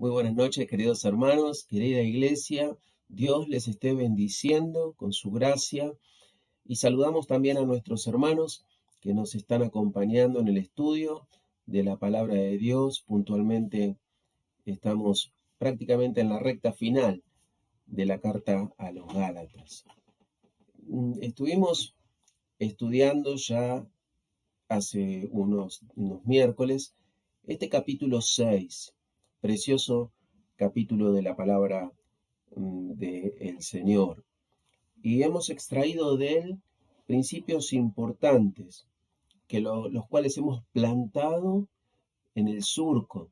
Muy buenas noches, queridos hermanos, querida iglesia. Dios les esté bendiciendo con su gracia y saludamos también a nuestros hermanos que nos están acompañando en el estudio de la palabra de Dios. Puntualmente estamos prácticamente en la recta final de la carta a los Gálatas. Estuvimos estudiando ya hace unos miércoles este capítulo 6, precioso capítulo de la palabra del Señor. Y hemos extraído de él principios importantes, los cuales hemos plantado en el surco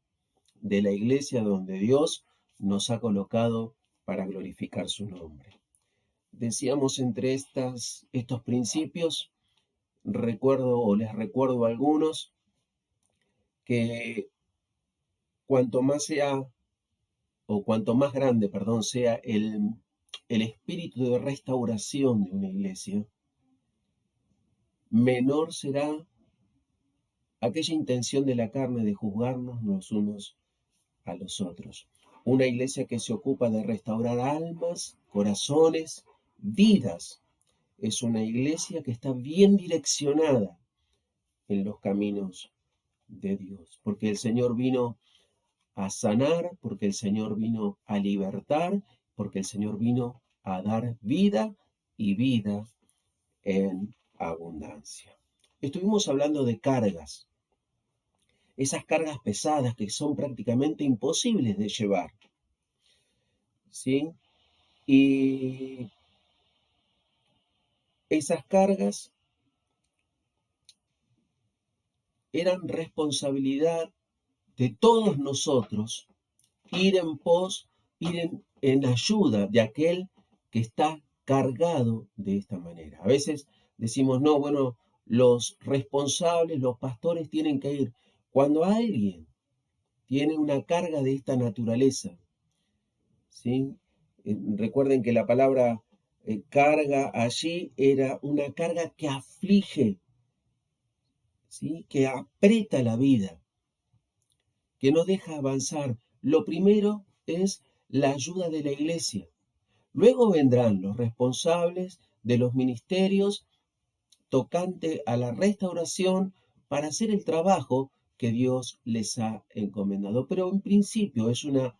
de la iglesia donde Dios nos ha colocado para glorificar su nombre. Decíamos entre estos principios, les recuerdo algunos, que cuanto más grande, sea el espíritu de restauración de una iglesia, menor será aquella intención de la carne de juzgarnos los unos a los otros. Una iglesia que se ocupa de restaurar almas, corazones, vidas, es una iglesia que está bien direccionada en los caminos de Dios, porque el Señor vino a sanar, porque el Señor vino a libertar, porque el Señor vino a dar vida y vida en abundancia. Estuvimos hablando de cargas, esas cargas pesadas que son prácticamente imposibles de llevar, ¿sí? Y esas cargas eran responsabilidad de todos nosotros ir en ayuda de aquel que está cargado de esta manera. A veces decimos, no, bueno, los responsables, los pastores tienen que ir. Cuando alguien tiene una carga de esta naturaleza, ¿sí? Recuerden que la palabra carga allí era una carga que aflige, ¿sí? Que aprieta la vida, que no deja avanzar. Lo primero es la ayuda de la iglesia. Luego vendrán los responsables de los ministerios tocante a la restauración para hacer el trabajo que Dios les ha encomendado. Pero en principio es una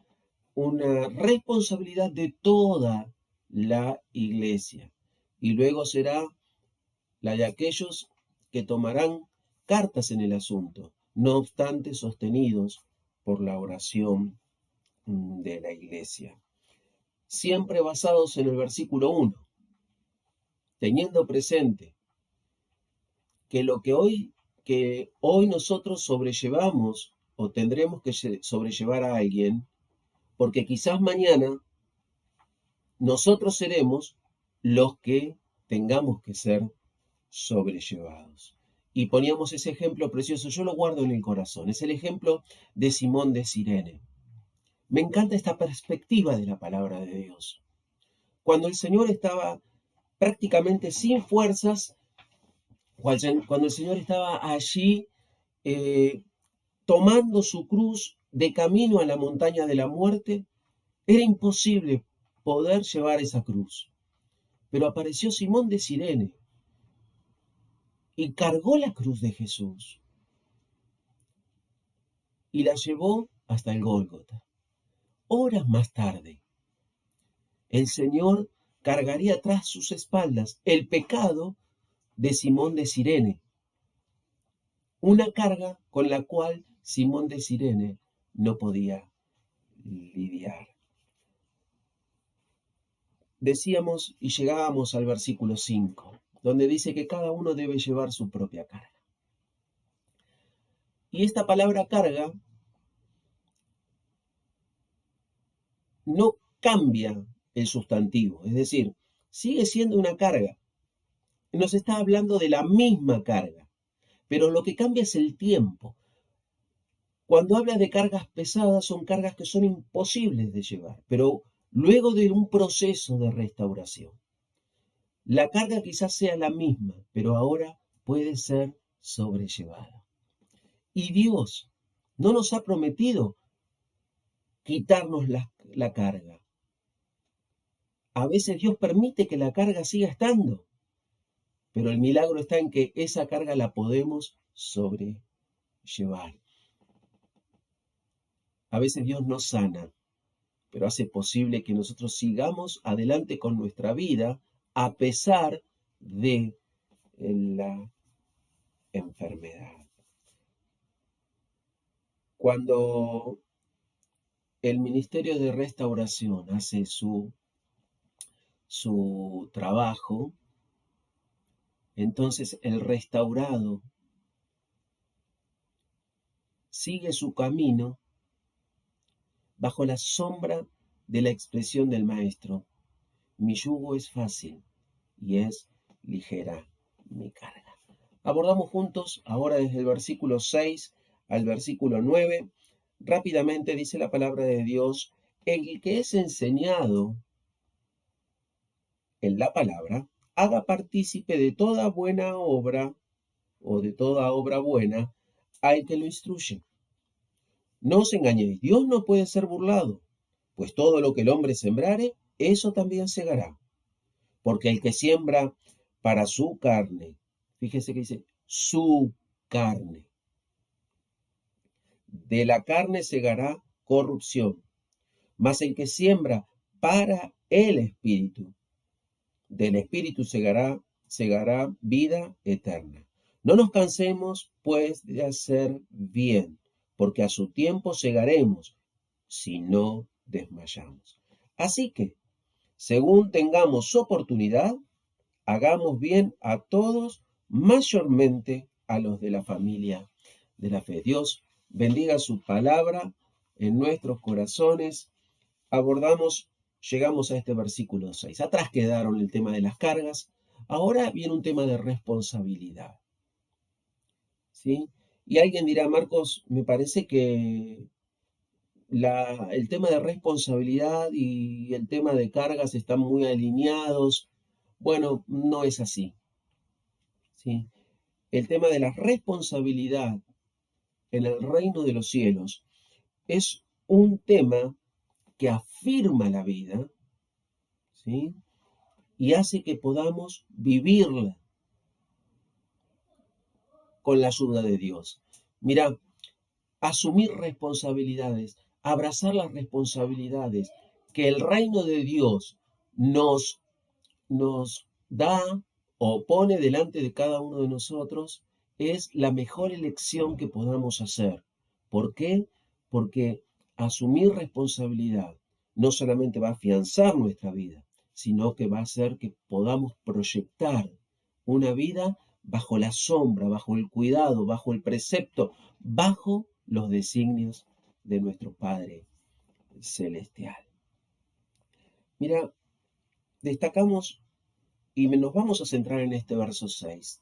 responsabilidad de toda la iglesia. Y luego será la de aquellos que tomarán cartas en el asunto, no obstante sostenidos por la oración de la iglesia. Siempre basados en el versículo 1, teniendo presente que que hoy nosotros sobrellevamos o tendremos que sobrellevar a alguien, porque quizás mañana nosotros seremos los que tengamos que ser sobrellevados. Y poníamos ese ejemplo precioso, yo lo guardo en el corazón, es el ejemplo de Simón de Cirene. Me encanta esta perspectiva de la palabra de Dios. Cuando el Señor estaba prácticamente sin fuerzas, cuando el Señor estaba allí tomando su cruz de camino a la montaña de la muerte, era imposible poder llevar esa cruz. Pero apareció Simón de Cirene y cargó la cruz de Jesús y la llevó hasta el Gólgota. Horas más tarde, el Señor cargaría tras sus espaldas el pecado de Simón de Cirene, una carga con la cual Simón de Cirene no podía lidiar. Decíamos y llegábamos al versículo 5, donde dice que cada uno debe llevar su propia carga. Y esta palabra carga no cambia el sustantivo, es decir, sigue siendo una carga. Nos está hablando de la misma carga, pero lo que cambia es el tiempo. Cuando habla de cargas pesadas, son cargas que son imposibles de llevar, pero luego de un proceso de restauración. La carga quizás sea la misma, pero ahora puede ser sobrellevada. Y Dios no nos ha prometido quitarnos la carga. A veces Dios permite que la carga siga estando, pero el milagro está en que esa carga la podemos sobrellevar. A veces Dios nos sana, pero hace posible que nosotros sigamos adelante con nuestra vida a pesar de la enfermedad. Cuando el Ministerio de Restauración hace su trabajo, entonces el restaurado sigue su camino bajo la sombra de la expresión del Maestro. Mi yugo es fácil y es ligera mi carga. Abordamos juntos ahora desde el versículo 6 al versículo 9. Rápidamente dice la palabra de Dios: el que es enseñado en la palabra, haga partícipe de toda buena obra o de toda obra buena al que lo instruye. No os engañéis, Dios no puede ser burlado, pues todo lo que el hombre sembrare, eso también segará. Porque el que siembra para su carne, fíjese que dice su carne, de la carne segará corrupción, mas el que siembra para el Espíritu, del Espíritu segará vida eterna. No nos cansemos, pues, de hacer bien, porque a su tiempo segaremos, si no desmayamos. Así que, según tengamos oportunidad, hagamos bien a todos, mayormente a los de la familia de la fe. Dios bendiga su palabra en nuestros corazones. Llegamos a este versículo 6. Atrás quedaron el tema de las cargas. Ahora viene un tema de responsabilidad. ¿Sí? Y alguien dirá, Marcos, me parece que el tema de responsabilidad y el tema de cargas están muy alineados. Bueno, no es así. ¿Sí? El tema de la responsabilidad en el reino de los cielos es un tema que afirma la vida, ¿sí? Y hace que podamos vivirla con la ayuda de Dios. Mira, asumir responsabilidades, abrazar las responsabilidades que el reino de Dios nos da o pone delante de cada uno de nosotros es la mejor elección que podamos hacer. ¿Por qué? Porque asumir responsabilidad no solamente va a afianzar nuestra vida, sino que va a hacer que podamos proyectar una vida bajo la sombra, bajo el cuidado, bajo el precepto, bajo los designios de nuestro Padre Celestial. Mira, destacamos y nos vamos a centrar en este verso 6.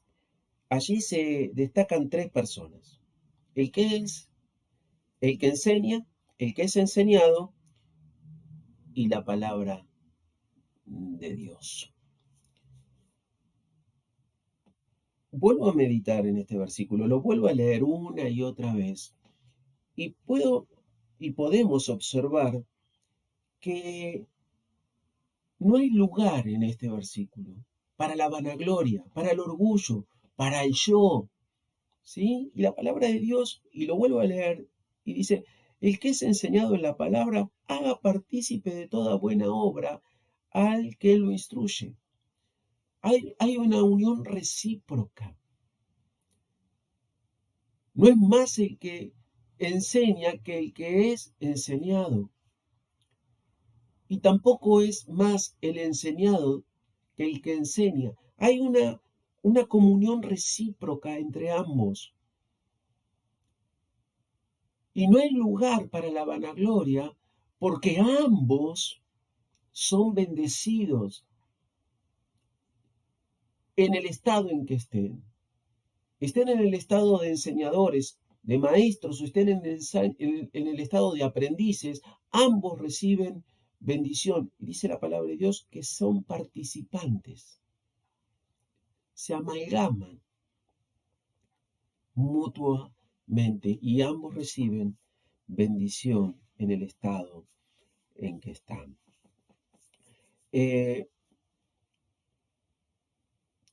Allí se destacan tres personas: el que es, el que enseña, el que es enseñado y la palabra de Dios. Vuelvo a meditar en este versículo, lo vuelvo a leer una y otra vez y podemos observar que no hay lugar en este versículo para la vanagloria, para el orgullo, para el yo, ¿sí? Y la palabra de Dios, y lo vuelvo a leer, y dice: el que es enseñado en la palabra, haga partícipe de toda buena obra al que lo instruye. Hay una unión recíproca. No es más el que enseña que el que es enseñado. Y tampoco es más el enseñado que el que enseña. Hay una comunión recíproca entre ambos. Y no hay lugar para la vanagloria, porque ambos son bendecidos en el estado en que estén. Estén en el estado de enseñadores, de maestros, o estén en el estado de aprendices, ambos reciben bendición. Y dice la palabra de Dios que son participantes, se amalgaman mutuamente y ambos reciben bendición en el estado en que están. Eh,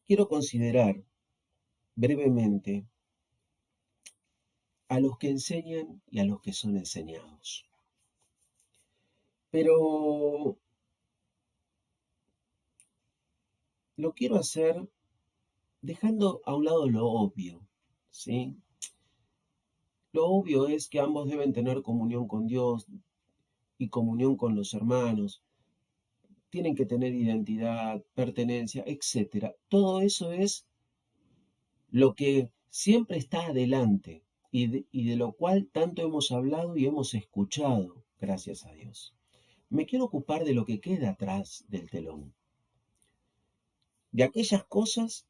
Quiero considerar brevemente a los que enseñan y a los que son enseñados. Pero lo quiero hacer dejando a un lado lo obvio, ¿sí? Lo obvio es que ambos deben tener comunión con Dios y comunión con los hermanos, tienen que tener identidad, pertenencia, etcétera. Todo eso es lo que siempre está adelante y de lo cual tanto hemos hablado y hemos escuchado, gracias a Dios. Me quiero ocupar de lo que queda atrás del telón, de aquellas cosas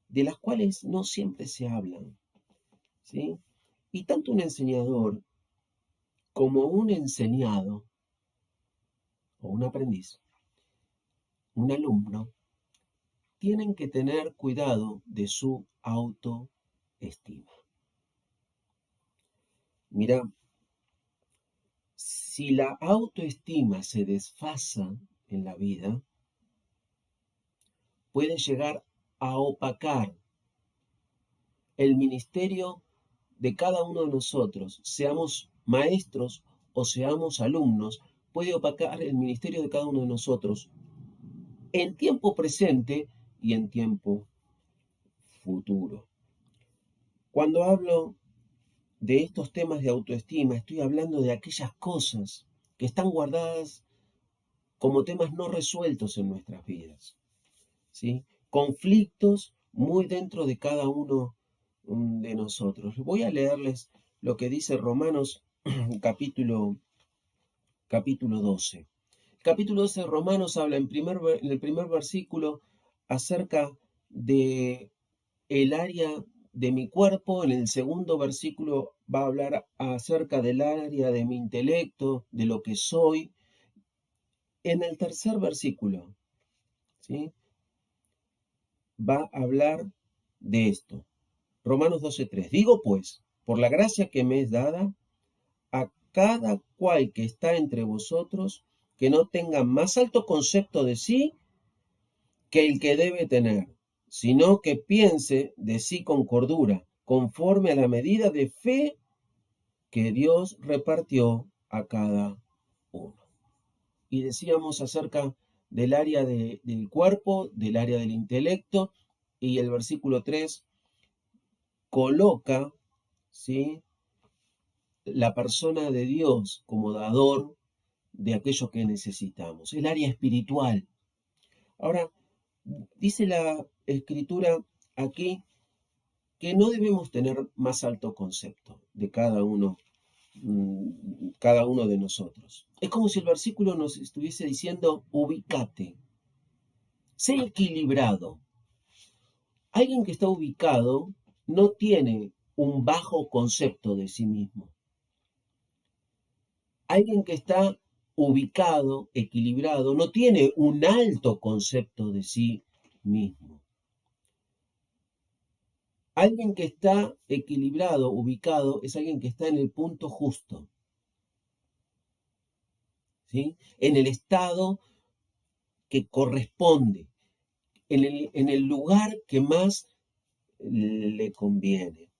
de las cuales no siempre se hablan, ¿sí? Y tanto un enseñador como un enseñado o un aprendiz, un alumno, tienen que tener cuidado de su autoestima. Mira, si la autoestima se desfasa en la vida, puede llegar a opacar el ministerio de cada uno de nosotros, seamos maestros o seamos alumnos, puede opacar el ministerio de cada uno de nosotros en tiempo presente y en tiempo futuro. Cuando hablo de estos temas de autoestima, estoy hablando de aquellas cosas que están guardadas como temas no resueltos en nuestras vidas, ¿sí? Conflictos muy dentro de cada uno de nosotros. Voy a leerles lo que dice Romanos capítulo 12. El capítulo 12 de Romanos habla en el primer versículo acerca de el área de mi cuerpo, en el segundo versículo va a hablar acerca del área de mi intelecto, de lo que soy. En el tercer versículo, ¿sí?, va a hablar de esto. Romanos 12:3. Digo pues, por la gracia que me es dada, a cada cual que está entre vosotros, que no tenga más alto concepto de sí que el que debe tener, sino que piense de sí con cordura, conforme a la medida de fe que Dios repartió a cada uno. Y decíamos acerca del área del cuerpo, del área del intelecto, y el versículo 3 coloca, ¿sí?, la persona de Dios como dador de aquello que necesitamos, el área espiritual. Ahora, dice la escritura aquí que no debemos tener más alto concepto de cada uno de nosotros. Es como si el versículo nos estuviese diciendo, ubícate, sé equilibrado. Alguien que está ubicado no tiene un bajo concepto de sí mismo. Alguien que está ubicado, equilibrado, no tiene un alto concepto de sí mismo. Alguien que está equilibrado, ubicado, es alguien que está en el punto justo, ¿sí?, en el estado que corresponde, en el lugar que más le conviene.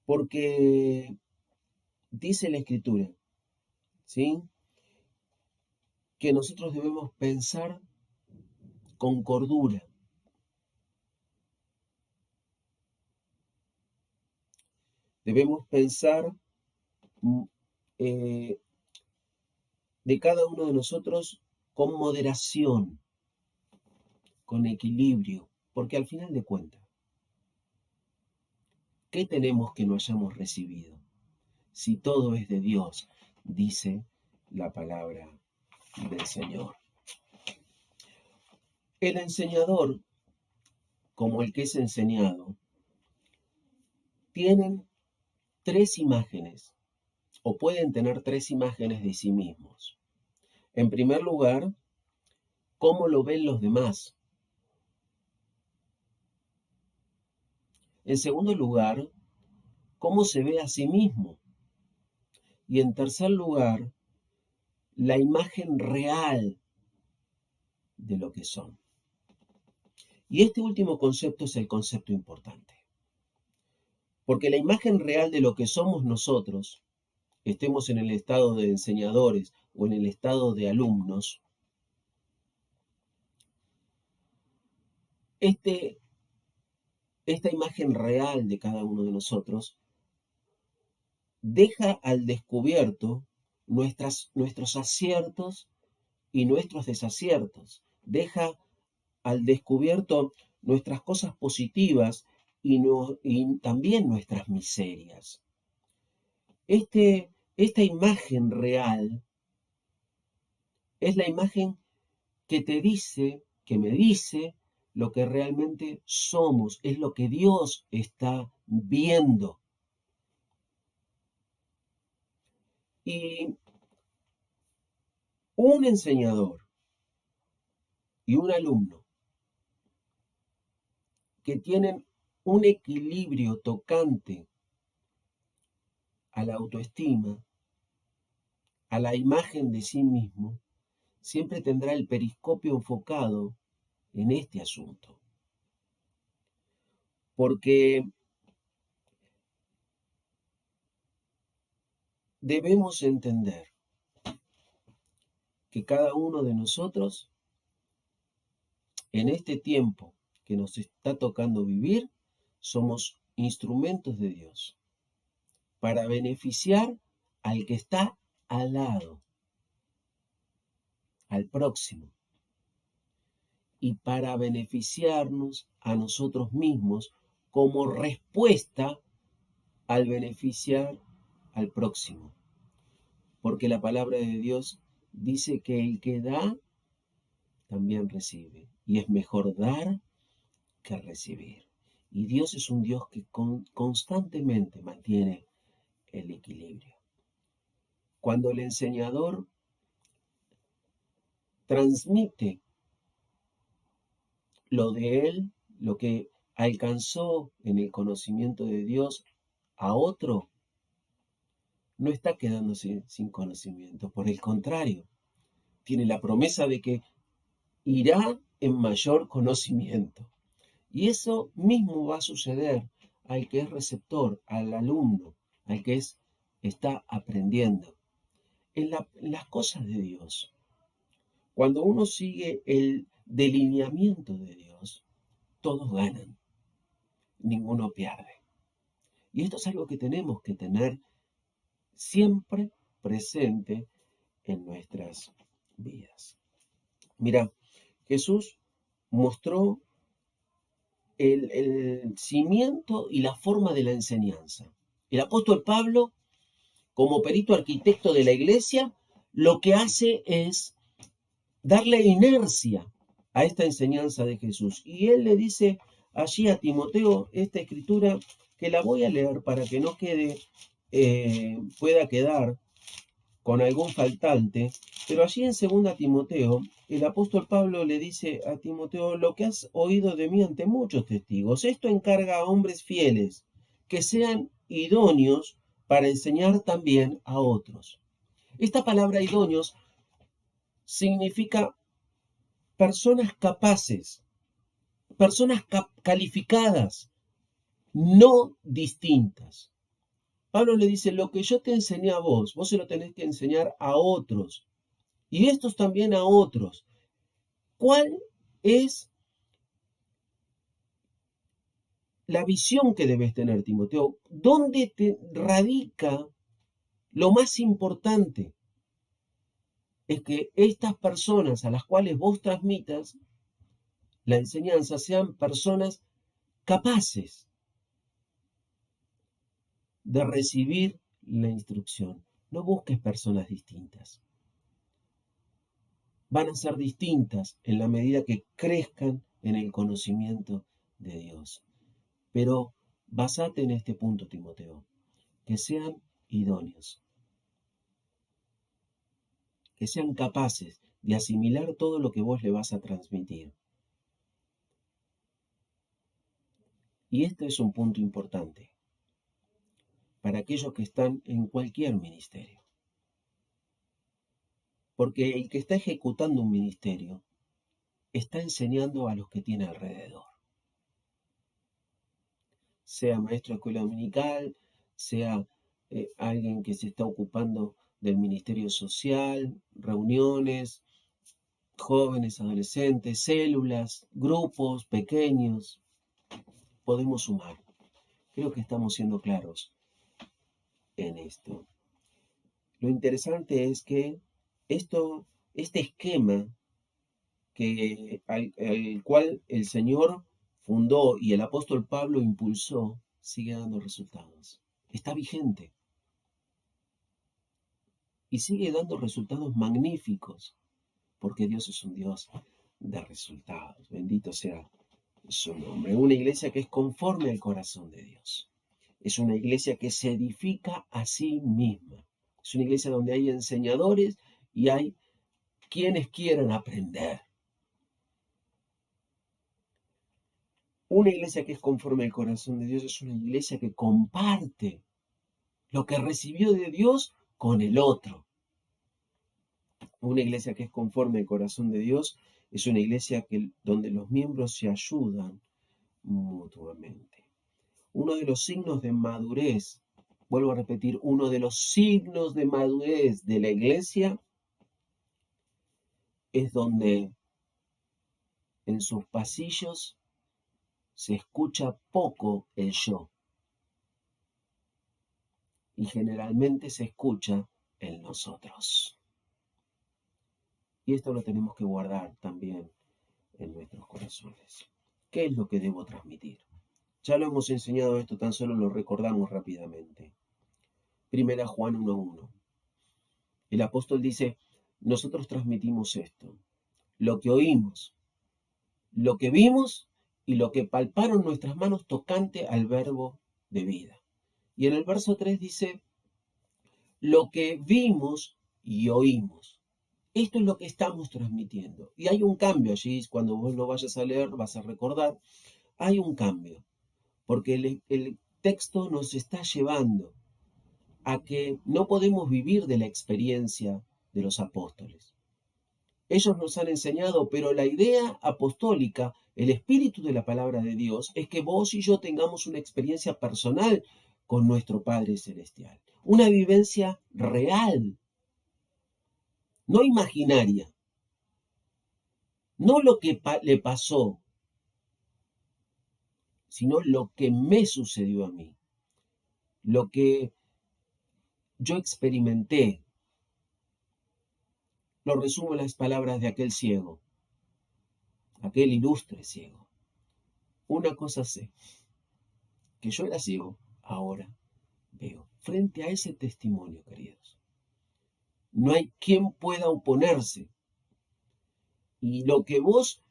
Porque dice la Escritura, ¿sí?, que nosotros debemos pensar con cordura. Debemos pensar eh, de cada uno de nosotros con moderación, con equilibrio, porque al final de cuentas, ¿qué tenemos que no hayamos recibido? Si todo es de Dios, dice la palabra del Señor. El enseñador, como el que es enseñado, tienen tres imágenes, o pueden tener tres imágenes de sí mismos. En primer lugar, cómo lo ven los demás. En segundo lugar, cómo se ve a sí mismo. Y en tercer lugar, la imagen real de lo que son. Y este último concepto es el concepto importante. Porque la imagen real de lo que somos nosotros, estemos en el estado de enseñadores o en el estado de alumnos, esta imagen real de cada uno de nosotros deja al descubierto nuestros aciertos y nuestros desaciertos. Deja al descubierto nuestras cosas positivas y también nuestras miserias. Esta imagen real es la imagen que te dice, que me dice lo que realmente somos, es lo que Dios está viendo. Y un enseñador y un alumno que tienen un equilibrio tocante a la autoestima, a la imagen de sí mismo, siempre tendrá el periscopio enfocado en este asunto. Porque debemos entender que cada uno de nosotros, en este tiempo que nos está tocando vivir, somos instrumentos de Dios para beneficiar al que está al lado, al próximo, y para beneficiarnos a nosotros mismos como respuesta al beneficiar al próximo. Porque la palabra de Dios dice que el que da, también recibe. Y es mejor dar que recibir. Y Dios es un Dios que constantemente mantiene el equilibrio. Cuando el enseñador transmite lo de él, lo que alcanzó en el conocimiento de Dios a otro, no está quedándose sin conocimiento. Por el contrario, tiene la promesa de que irá en mayor conocimiento. Y eso mismo va a suceder al que es receptor, al alumno, al que está aprendiendo. En las cosas de Dios, cuando uno sigue el delineamiento de Dios, todos ganan, ninguno pierde. Y esto es algo que tenemos que tener siempre presente en nuestras vidas. Mira, Jesús mostró el cimiento y la forma de la enseñanza. El apóstol Pablo, como perito arquitecto de la iglesia, lo que hace es darle inercia a esta enseñanza de Jesús. Y él le dice allí a Timoteo esta escritura que la voy a leer para que no pueda quedar con algún faltante, pero allí en 2 Timoteo, el apóstol Pablo le dice a Timoteo: lo que has oído de mí ante muchos testigos, esto encarga a hombres fieles, que sean idóneos para enseñar también a otros. Esta palabra idóneos significa personas capaces, personas calificadas, no distintas. Pablo le dice: lo que yo te enseñé a vos, vos se lo tenés que enseñar a otros. Y estos también a otros. ¿Cuál es la visión que debes tener, Timoteo? ¿Dónde te radica lo más importante? Es que estas personas a las cuales vos transmitas la enseñanza sean personas capaces de recibir la instrucción. No busques personas distintas. Van a ser distintas en la medida que crezcan en el conocimiento de Dios. Pero basate en este punto, Timoteo, que sean idóneos, que sean capaces de asimilar todo lo que vos le vas a transmitir. Y este es un punto importante para aquellos que están en cualquier ministerio. Porque el que está ejecutando un ministerio está enseñando a los que tiene alrededor. Sea maestro de escuela dominical, sea alguien que se está ocupando del ministerio social, reuniones, jóvenes, adolescentes, células, grupos pequeños. Podemos sumar. Creo que estamos siendo claros en esto. Lo interesante es que este esquema al cual el Señor fundó y el apóstol Pablo impulsó, sigue dando resultados. Está vigente. Y sigue dando resultados magníficos, porque Dios es un Dios de resultados. Bendito sea su nombre. Una iglesia que es conforme al corazón de Dios. Es una iglesia que se edifica a sí misma. Es una iglesia donde hay enseñadores y hay quienes quieran aprender. Una iglesia que es conforme al corazón de Dios es una iglesia que comparte lo que recibió de Dios con el otro. Una iglesia que es conforme al corazón de Dios es una iglesia donde los miembros se ayudan mutuamente. Uno de los signos de madurez, vuelvo a repetir, uno de los signos de madurez de la iglesia es donde en sus pasillos se escucha poco el yo y generalmente se escucha el nosotros. Y esto lo tenemos que guardar también en nuestros corazones. ¿Qué es lo que debo transmitir? Ya lo hemos enseñado esto, tan solo lo recordamos rápidamente. Primera Juan 1:1. El apóstol dice, nosotros transmitimos esto, lo que oímos, lo que vimos y lo que palparon nuestras manos tocante al verbo de vida. Y en el verso 3 dice, lo que vimos y oímos. Esto es lo que estamos transmitiendo. Y hay un cambio allí, cuando vos lo vayas a leer, vas a recordar, hay un cambio, porque el texto nos está llevando a que no podemos vivir de la experiencia de los apóstoles. Ellos nos han enseñado, pero la idea apostólica, el espíritu de la palabra de Dios, es que vos y yo tengamos una experiencia personal con nuestro Padre Celestial. Una vivencia real, no imaginaria. No lo que le pasó, sino lo que me sucedió a mí. Lo que yo experimenté. Lo resumo en las palabras de aquel ciego, aquel ilustre ciego. Una cosa sé, que yo era ciego, ahora veo. Frente a ese testimonio, queridos, no hay quien pueda oponerse. Y lo que vos,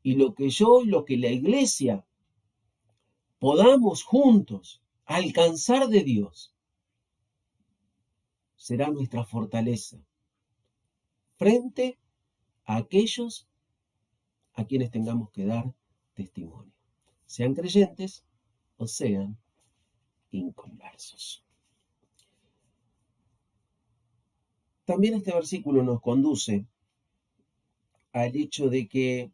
y lo que yo, y lo que la iglesia podamos juntos alcanzar de Dios, será nuestra fortaleza frente a aquellos a quienes tengamos que dar testimonio, sean creyentes o sean inconversos. También este versículo nos conduce al hecho de que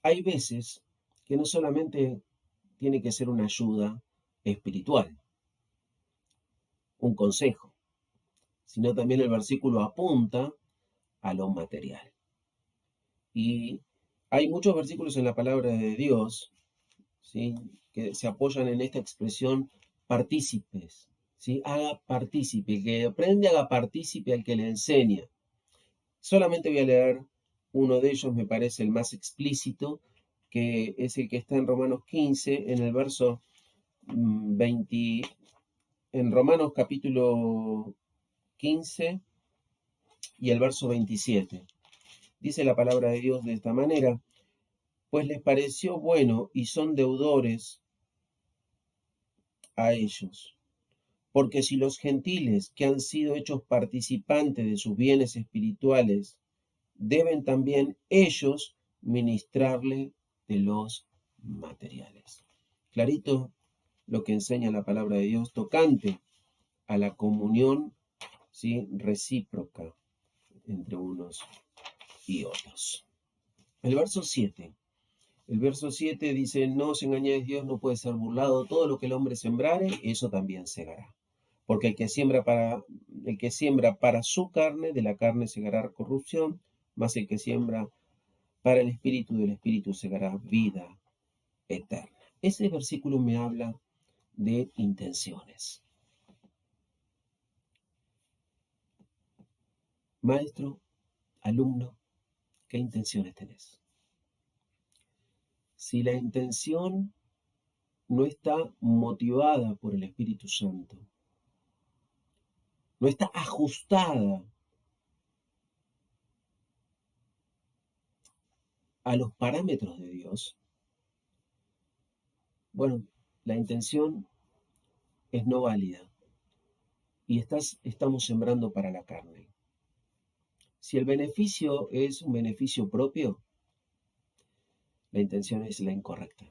hay veces que no solamente tiene que ser una ayuda espiritual, un consejo, sino también el versículo apunta a lo material. Y hay muchos versículos en la palabra de Dios, ¿sí?, que se apoyan en esta expresión partícipes, ¿sí? Haga partícipe, el que aprende haga partícipe al que le enseña. Solamente voy a leer uno de ellos, me parece el más explícito, que es el que está en Romanos 15, en el verso 20, en Romanos capítulo 15 y el verso 27. Dice la palabra de Dios de esta manera, pues les pareció bueno y son deudores a ellos. Porque si los gentiles que han sido hechos participantes de sus bienes espirituales, deben también ellos ministrarle de los materiales. Clarito lo que enseña la palabra de Dios tocante a la comunión, ¿sí?, recíproca entre unos y otros. El verso 7. El verso 7 dice, no os engañéis, Dios no puede ser burlado, todo lo que el hombre sembrare, eso también segará. Porque el que siembra para su carne, de la carne segará corrupción, mas el que siembra para el espíritu, del espíritu segará vida eterna. Ese versículo me habla de intenciones. Maestro, alumno, ¿qué intenciones tenés? Si la intención no está motivada por el Espíritu Santo, no está ajustada a los parámetros de Dios, bueno, la intención es no válida y estamos sembrando para la carne. Si el beneficio es un beneficio propio, la intención es la incorrecta.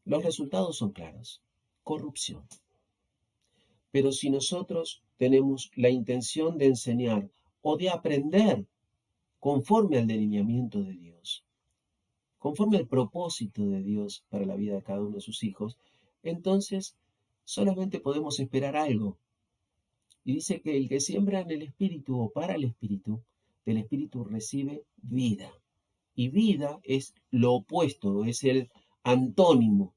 Los resultados son claros, corrupción. Pero si nosotros tenemos la intención de enseñar o de aprender conforme al delineamiento de Dios, conforme al propósito de Dios para la vida de cada uno de sus hijos, entonces solamente podemos esperar algo. Y dice que el que siembra en el Espíritu o para el Espíritu, del Espíritu recibe vida. Y vida es lo opuesto, es el antónimo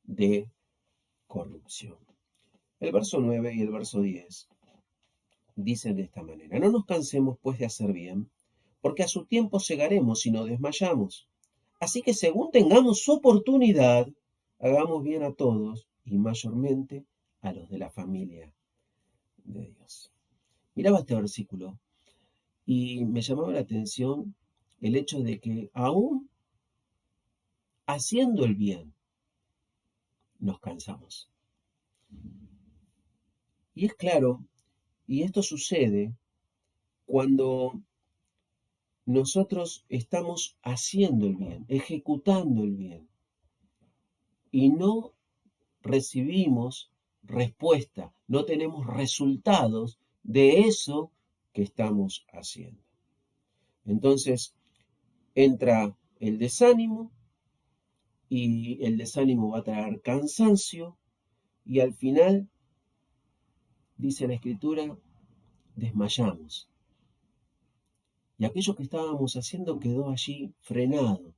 de corrupción. El verso 9 y el verso 10 dicen de esta manera, no nos cansemos pues de hacer bien, porque a su tiempo segaremos y no desmayamos. Así que según tengamos oportunidad, hagamos bien a todos y mayormente a los de la familia de Dios. Miraba este versículo y me llamaba la atención el hecho de que aún haciendo el bien, nos cansamos. Y es claro, y esto sucede cuando nosotros estamos haciendo el bien, ejecutando el bien, y no recibimos respuesta, no tenemos resultados de eso que estamos haciendo. Entonces entra el desánimo y el desánimo va a traer cansancio y al final, dice la Escritura, desmayamos. Y aquello que estábamos haciendo quedó allí frenado,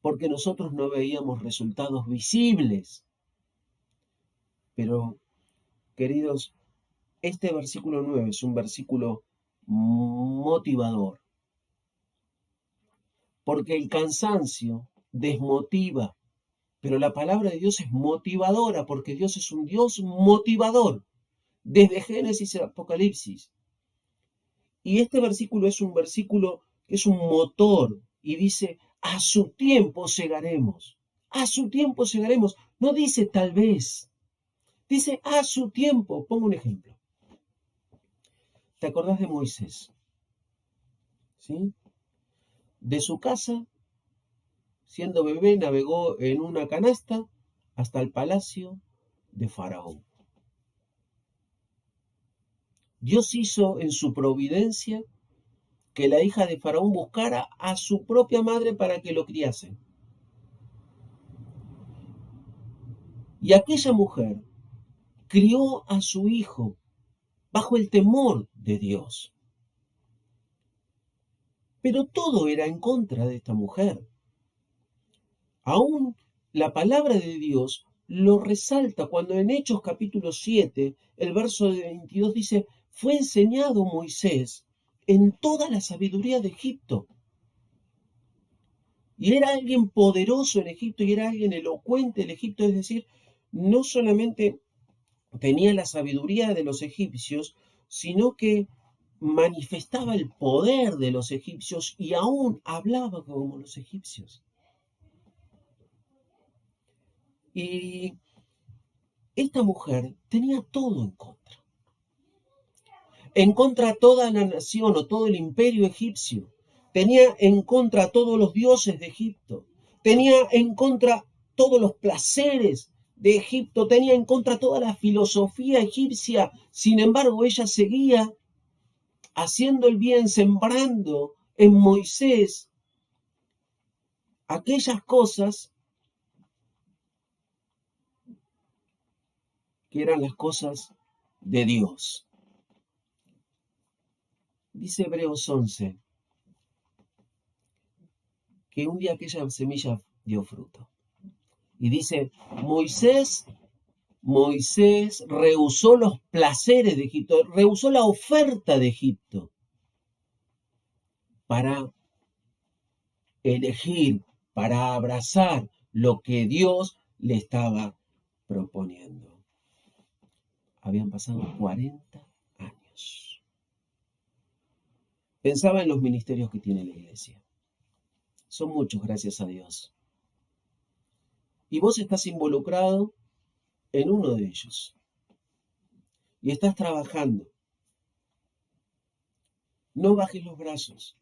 porque nosotros no veíamos resultados visibles. Pero, queridos, este versículo 9 es un versículo motivador, porque el cansancio desmotiva, pero la palabra de Dios es motivadora, porque Dios es un Dios motivador, desde Génesis a Apocalipsis. Y este versículo es un versículo que es un motor y dice, a su tiempo segaremos, a su tiempo segaremos. No dice tal vez, dice a su tiempo. Pongo un ejemplo. ¿Te acordás de Moisés? ¿Sí? De su casa, siendo bebé, navegó en una canasta hasta el palacio de Faraón. Dios hizo en su providencia que la hija de Faraón buscara a su propia madre para que lo criase. Y aquella mujer crió a su hijo bajo el temor de Dios. Pero todo era en contra de esta mujer. Aún la palabra de Dios lo resalta cuando en Hechos capítulo 7, el verso 22 dice, fue enseñado Moisés en toda la sabiduría de Egipto. Y era alguien poderoso en Egipto y era alguien elocuente en Egipto, es decir, no solamente tenía la sabiduría de los egipcios, sino que manifestaba el poder de los egipcios y aún hablaba como los egipcios. Y esta mujer tenía todo en contra. En contra toda la nación o todo el imperio egipcio. Tenía en contra todos los dioses de Egipto. Tenía en contra todos los placeres de Egipto. Tenía en contra toda la filosofía egipcia. Sin embargo, ella seguía haciendo el bien, sembrando en Moisés aquellas cosas que eran las cosas de Dios. Dice Hebreos 11 que un día aquella semilla dio fruto. Y dice, Moisés rehusó los placeres de Egipto, rehusó la oferta de Egipto para elegir, para abrazar lo que Dios le estaba proponiendo. Habían pasado 40 años. Pensaba en los ministerios que tiene la iglesia. Son muchos, gracias a Dios. Y vos estás involucrado en uno de ellos. Y estás trabajando. No bajes los brazos.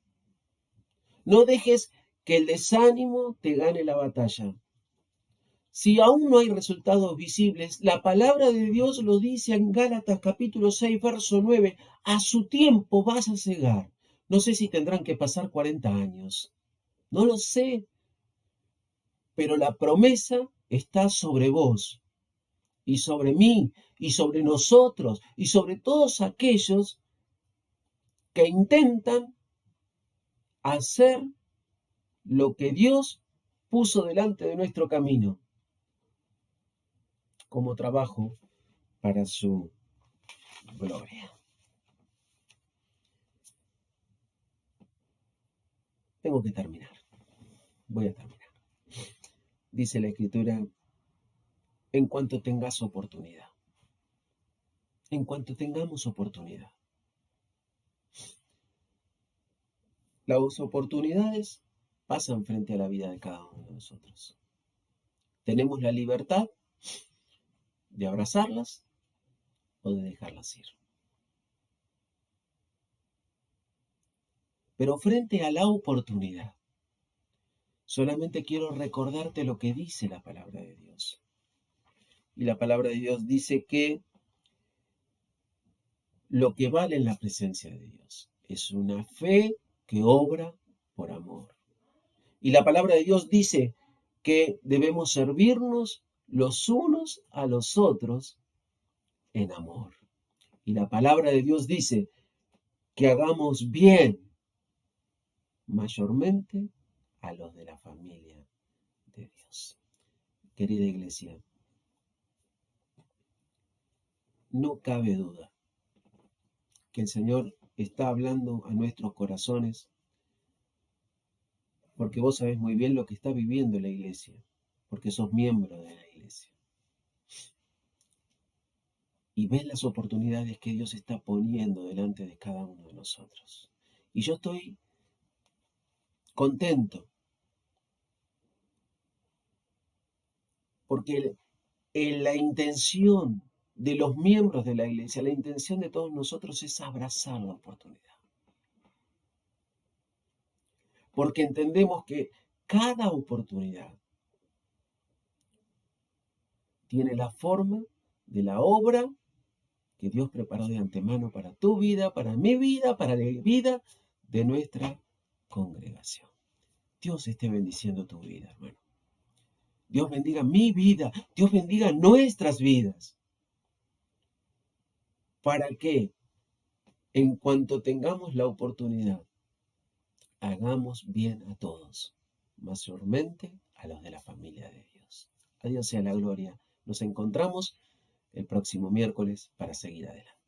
No dejes que el desánimo te gane la batalla. Si aún no hay resultados visibles, la palabra de Dios lo dice en Gálatas capítulo 6, verso 9, a su tiempo vas a cegar. No sé si tendrán que pasar 40 años. No lo sé. Pero la promesa está sobre vos y sobre mí y sobre nosotros y sobre todos aquellos que intentan hacer lo que Dios puso delante de nuestro camino como trabajo para su gloria. Tengo que terminar. Voy a terminar. Dice la Escritura, en cuanto tengas oportunidad. En cuanto tengamos oportunidad. Las oportunidades pasan frente a la vida de cada uno de nosotros. Tenemos la libertad de abrazarlas o de dejarlas ir. Pero frente a la oportunidad, solamente quiero recordarte lo que dice la palabra de Dios. Y la palabra de Dios dice que lo que vale en la presencia de Dios es una fe que obra por amor. Y la palabra de Dios dice que debemos servirnos los unos a los otros en amor. Y la palabra de Dios dice que hagamos bien mayormente a los de la familia de Dios. Querida iglesia, no cabe duda que el Señor está hablando a nuestros corazones, porque vos sabés muy bien lo que está viviendo la iglesia, porque sos miembro de la iglesia. Y ves las oportunidades que Dios está poniendo delante de cada uno de nosotros. Y yo estoy contento, porque la intención de los miembros de la iglesia, la intención de todos nosotros es abrazar la oportunidad. Porque entendemos que cada oportunidad tiene la forma de la obra que Dios preparó de antemano para tu vida, para mi vida, para la vida de nuestra congregación. Dios esté bendiciendo tu vida, hermano. Dios bendiga mi vida, Dios bendiga nuestras vidas. ¿Para qué? En cuanto tengamos la oportunidad, hagamos bien a todos, mayormente a los de la familia de Dios. A Dios sea la gloria. Nos encontramos el próximo miércoles para seguir adelante.